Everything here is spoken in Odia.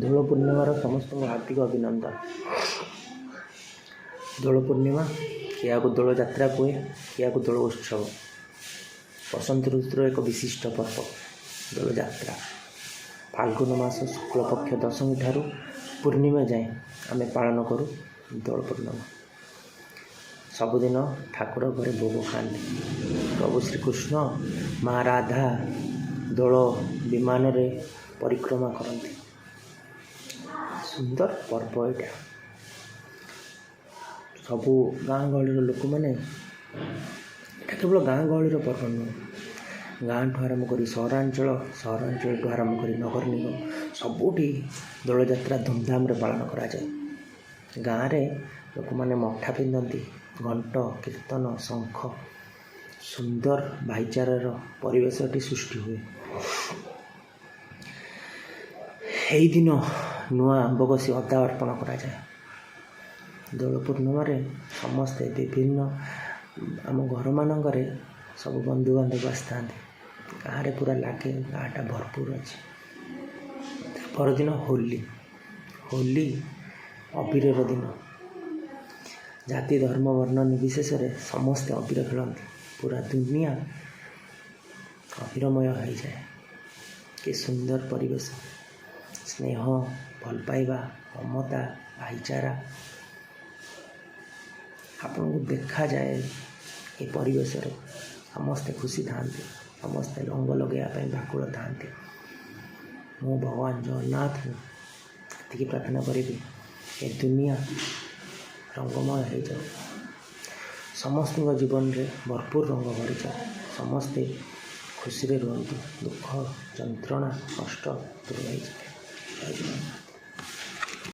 ଦୋଳ ପୂର୍ଣ୍ଣିମାର ସମସ୍ତଙ୍କୁ ହାର୍ଦ୍ଦିକ ଅଭିନନ୍ଦନ। ଦୋଳ ପୂର୍ଣ୍ଣିମା ଏହାକୁ ଦୋଳ ଯାତ୍ରା କୁହେ, ଏହାକୁ ଦୋଳ ଉତ୍ସବ। ବସନ୍ତ ଋତୁର ଏକ ବିଶିଷ୍ଟ ପର୍ବ ଦୋଳଯାତ୍ରା। ଫାଲ୍ଗୁନ ମାସ ଶୁକ୍ଳପକ୍ଷ ଦଶମୀ ଠାରୁ ପୂର୍ଣ୍ଣିମା ଯାଏଁ ଆମେ ପାଳନ କରୁ ଦୋଳ ପୂର୍ଣ୍ଣିମା। ସବୁଦିନ ଠାକୁର ଘରେ ଭୋଗ ଖାଆନ୍ତି। ପ୍ରଭୁ ଶ୍ରୀକୃଷ୍ଣ ମା ରାଧା ଦୋଳ ବିମାନରେ ପରିକ୍ରମା କରନ୍ତି। ସୁନ୍ଦର ପର୍ବ ଏଇଟା। ସବୁ ଗାଁ ଗହଳିର ଲୋକମାନେ, ଏଇଟା କେବଳ ଗାଁ ଗହଳିର ପର୍ବ ନୁହେଁ, ଗାଁଠୁ ଆରମ୍ଭ କରି ସହରାଞ୍ଚଳ, ସହରାଞ୍ଚଳଠୁ ଆରମ୍ଭ କରି ନଗର ନିଗମ ସବୁଠି ଦୋଳଯାତ୍ରା ଧୁମଧାମରେ ପାଳନ କରାଯାଏ। ଗାଁରେ ଲୋକମାନେ ମଠା ପିନ୍ଧନ୍ତି, ଘଣ୍ଟ, କୀର୍ତ୍ତନ, ଶଙ୍ଖ, ସୁନ୍ଦର ଭାଇଚାରାର ପରିବେଶଟି ସୃଷ୍ଟି ହୁଏ। ଏହି ଦିନ ନୂଆ ଆମ୍ବ କଷି ଅଦା ଅର୍ପଣ କରାଯାଏ। ଦୋଳ ପୂର୍ଣ୍ଣିମାରେ ସମସ୍ତେ ବିଭିନ୍ନ ଆମ ଘରମାନଙ୍କରେ ସବୁ ବନ୍ଧୁବାନ୍ଧବ ଆସିଥାନ୍ତି। ଗାଁରେ ପୁରା ଲାଗେ, ଗାଁଟା ଭରପୁର ଅଛି। ପରଦିନ ହୋଲି ଅବିରର ଦିନ। ଜାତି ଧର୍ମ ବର୍ଣ୍ଣ ନିର୍ବିଶେଷରେ ସମସ୍ତେ ଅବିର ଖେଳନ୍ତି। ପୁରା ଦୁନିଆ ଅବିରମୟ ହୋଇଯାଏ। କି ସୁନ୍ଦର ପରିବେଶ, ସ୍ନେହ, ଭଲ ପାଇବା, ମମତା, ଭାଇଚାରା ଆପଣଙ୍କୁ ଦେଖାଯାଏ। ଏ ପରିବେଶରେ ସମସ୍ତେ ଖୁସି ଥାଆନ୍ତି, ସମସ୍ତେ ରଙ୍ଗ ଲଗାଇବା ପାଇଁ ବ୍ୟାକୁଳ ଥାଆନ୍ତି। ମୁଁ ଭଗବାନ ଜଗନ୍ନାଥଙ୍କୁ ଏତିକି ପ୍ରାର୍ଥନା କରିବି, ଏ ଦୁନିଆ ରଙ୍ଗମୟ ହେଇଯାଉ, ସମସ୍ତଙ୍କ ଜୀବନରେ ଭରପୁର ରଙ୍ଗ ଭରିଯାଉ, ସମସ୍ତେ ଖୁସିରେ ରୁହନ୍ତୁ, ଦୁଃଖ ଯନ୍ତ୍ରଣା କଷ୍ଟ ଦୂର ହେଇଯାଏ।